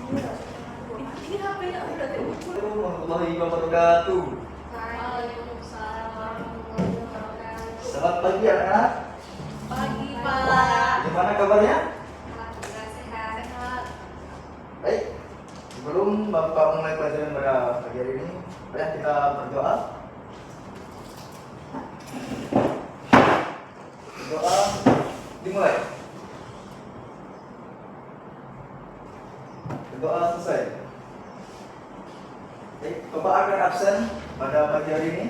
Ini HP-nya udah Assalamualaikum warahmatullahi wabarakatuh. Waalaikumsalam warahmatullahi wabarakatuh. Selamat pagi anak-anak. Pagi, Pak. Gimana kabarnya? Alhamdulillah sehat. Baik. Sebelum Bapak mulai pelajaran pada pagi hari ini, mari kita berdoa. Doa dimulai. Doa selesai. Baik, Bapak akan absen pada pagi hari ini.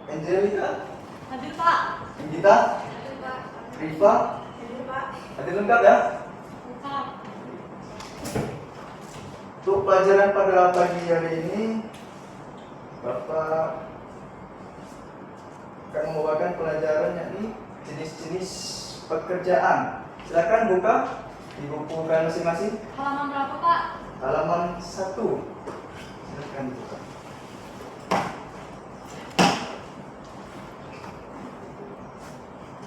Angelika, Hadir, Pak. Anggita, Hadir, Pak. Rifa, Hadir, Pak. hadir lengkap ya? Lengkap. Untuk pelajaran pada pagi hari ini, Bapak akan membawakan pelajaran yakni jenis-jenis pekerjaan. Silakan buka di buku kalian masing-masing. Halaman berapa, Pak? Halaman 1. Silakan buka.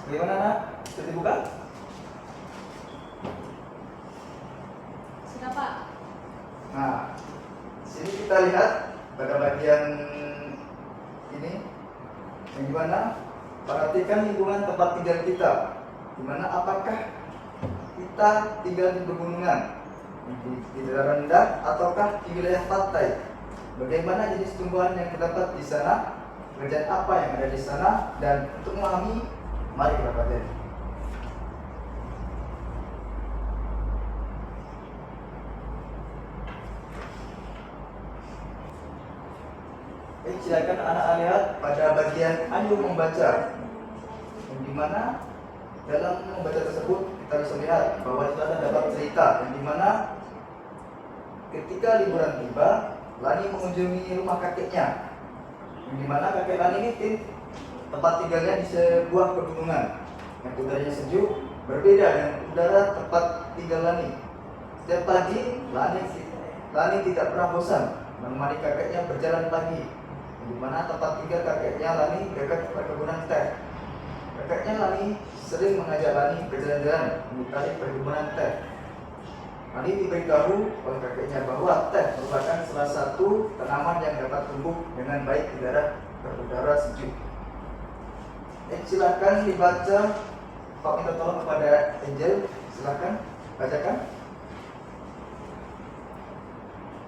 Bagaimana nak? Sudah dibuka? Sudah, Pak. Nah, sini kita lihat pada bagian ini yang dimana perhatikan lingkungan tempat tinggal kita. Dimana apakah kita tinggal di pegunungan, di daerah rendah, ataukah di wilayah pantai? Bagaimana jenis tumbuhan yang terdapat di sana? Pekerjaan apa yang ada di sana? Dan untuk memahami, mari kita pelajari. Silakan anak-anak lihat pada bagian ayo membaca, yang dimana dalam membaca tersebut kita bisa lihat bahwa itu ada dapat cerita yang dimana ketika liburan tiba, Lani mengunjungi rumah kakeknya, yang dimana kakek Lani ini tempat tinggalnya di sebuah pegunungan yang udaranya sejuk, berbeda dengan udara tempat tinggal Lani. Setiap pagi Lani tidak pernah bosan menemani kakeknya berjalan pagi, di mana tempat tinggal kakeknya Lani dekat perkebunan teh. Kakeknya Lani sering mengajak Lani berjalan-jalan mengitari perkebunan teh. Lani diberitahu oleh kakeknya bahwa teh merupakan salah satu tanaman yang dapat tumbuh dengan baik di daerah berudara sejuk. Silakan dibaca. Pak minta tolong kepada Angel, silakan bacakan.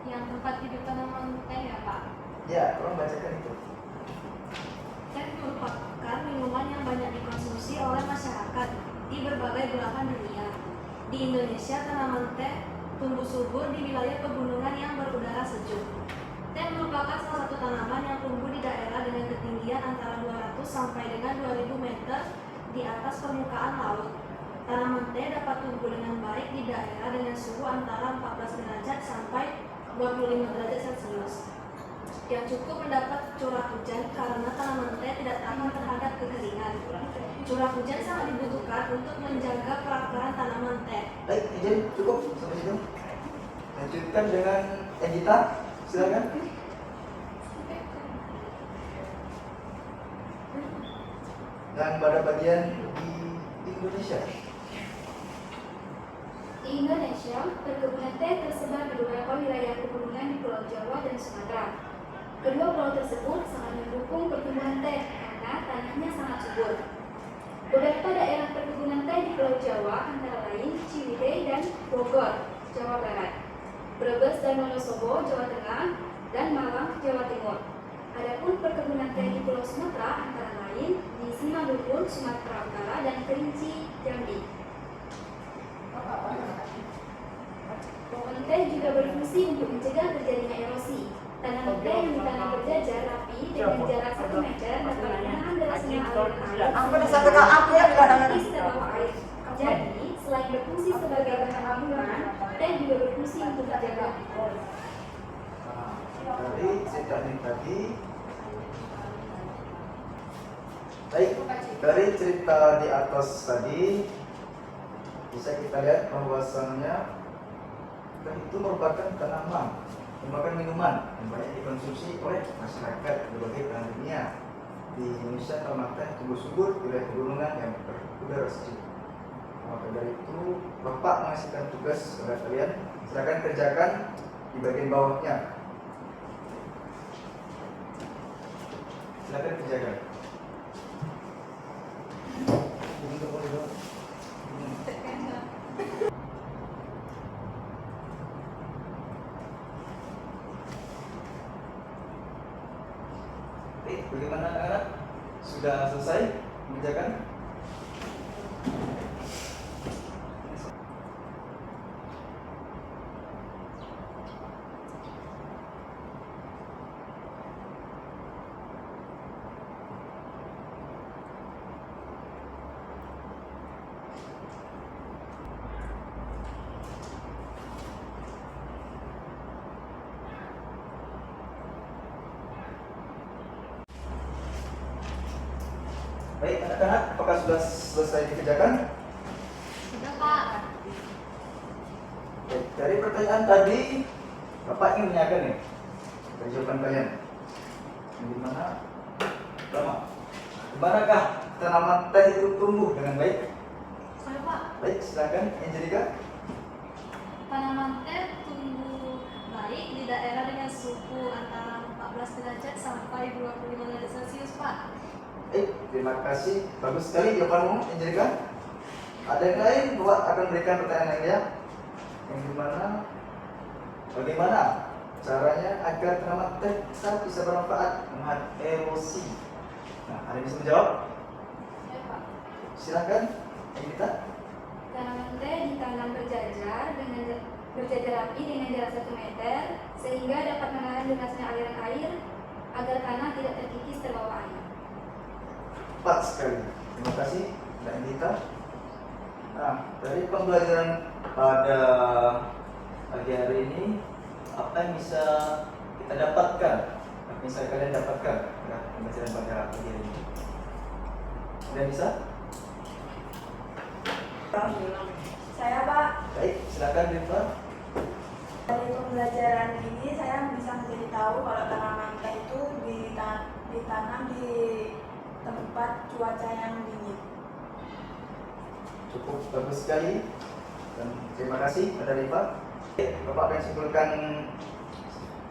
Yang tempat hidup tanaman teh ya, Pak. Ya, tolong bacakan itu. Teh merupakan minuman yang banyak dikonsumsi oleh masyarakat di berbagai belahan dunia. Di Indonesia, tanaman teh tumbuh subur di wilayah pegunungan yang berudara sejuk. Teh merupakan salah satu tanaman yang tumbuh di daerah dengan ketinggian antara 200 sampai dengan 2000 meter di atas permukaan laut. Tanaman teh dapat tumbuh dengan baik di daerah dengan suhu antara 14 derajat sampai 25 derajat Celcius, yang cukup mendapat curah hujan karena tanaman teh tidak tahan terhadap kekeringan. Curah hujan sangat dibutuhkan untuk menjaga perakaran tanaman teh. Baik, izin cukup sampai situ. Lanjutkan dengan Egita, silakan. Dan pada bagian di Indonesia. Di Indonesia, perkebunan teh tersebar di beberapa wilayah pegunungan di Pulau Jawa dan Sumatera. Kedua pulau tersebut sangat mendukung pertumbuhan teh karena tanahnya sangat subur. Beberapa daerah perkebunan teh di Pulau Jawa antara lain Ciwidey dan Bogor, Jawa Barat, Brebes dan Wonosobo, Jawa Tengah, dan Malang, Jawa Timur. Adapun perkebunan teh di Pulau Sumatera antara lain di Simalungun, Sumatera Utara, dan Kerinci, Jambi. Pohon teh juga berfungsi untuk mencegah terjadinya erosi. Tanaman teh yang ditanam berjajar rapi dengan jarak 1 meter dapat menahan derasnya aliran air di setiap bawah air. Jadi, selain berfungsi sebagai bahan bangunan, teh juga berfungsi untuk menjaga lingkungan. Dari cerita ini tadi, baik, dari cerita di atas tadi bisa kita lihat bahwasannya teh itu merupakan tanaman, merupakan minuman yang banyak dikonsumsi oleh masyarakat di berbagai belahan dunia. Di Indonesia tanaman teh tumbuh subur di wilayah pegunungan yang berudara sejuk. Maka dari itu Bapak mengasihkan tugas kepada kalian, silakan kerjakan di bagian bawahnya. Silakan kerjakan. Oke, bagaimana anak-anak? Sudah selesai mengerjakan? Baik anak-anak, apakah sudah selesai dikerjakan? Sudah Pak. Baik, dari pertanyaan tadi, Bapak ingin menanyakan nih dari jawaban kalian. Gimana? Lama. Dimanakah tanaman teh itu tumbuh dengan baik? Saya Pak. Baik, silakan Angelika. Tanaman teh tumbuh baik di daerah dengan suhu antara 14 derajat sampai 25 derajat Celcius Pak. Terima kasih. Bagus sekali jawabanmu, Angelika. Ada yang lain buat akan memberikan pertanyaan lainnya? Yang dimana? Bagaimana caranya agar tanaman teh bisa bermanfaat menghemat erosi? Nah, ada yang bisa menjawab? Ya, Pak. Silakan, Angelika. Tanaman teh ditanam berjajar rapi dengan jarak 1 meter sehingga dapat menahan derasnya aliran air agar tanah tidak terkikis terbawa air. Tepat sekali. Terima kasih, Mbak Angelika. Nah, dari pembelajaran pada pagi hari ini, apa yang bisa kita dapatkan? Apa yang bisa kalian dapatkan dari pembelajaran pada pagi hari ini? Sudah bisa? Saya Pak, Baik, silakan Rifat. dari pembelajaran ini saya bisa menjadi tahu kalau tanaman teh itu ditanam di tempat cuaca yang dingin. Cukup bagus sekali. Dan terima kasih pada Rifat. Bapak akan simpulkan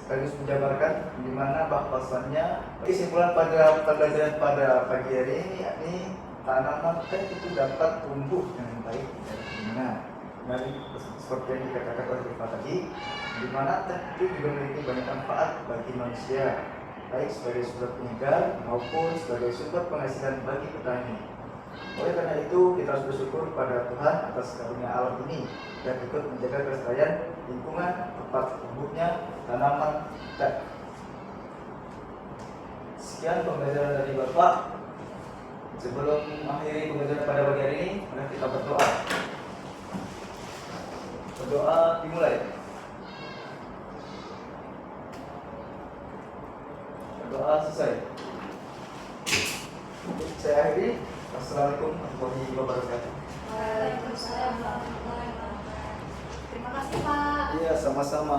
sekaligus menjabarkan di mana bahwasannya kesimpulan pada pembelajaran pada pagi hari ini yakni tanaman teh itu dapat tumbuh dengan baik dari lingkungan. Dari seperti yang dikatakan oleh Rifat tadi, di mana teh itu juga memiliki banyak manfaat bagi manusia, baik sebagai sumber penyegar maupun sebagai sumber penghasilan bagi petani. Oleh karena itu, kita harus bersyukur pada Tuhan atas karunia alam ini dan ikut menjaga kelestarian lingkungan tempat tumbuhnya tanaman teh. Sekian pembelajaran dari Bapak. Sebelum mengakhiri pembelajaran pada pagi hari ini, mari kita berdoa. Berdoa dimulai. Berdoa selesai. Saya akhiri. Assalamualaikum warahmatullahi wabarakatuh. Waalaikumsalam warahmatullahi wabarakatuh. Terima kasih Pak. Iya, sama-sama.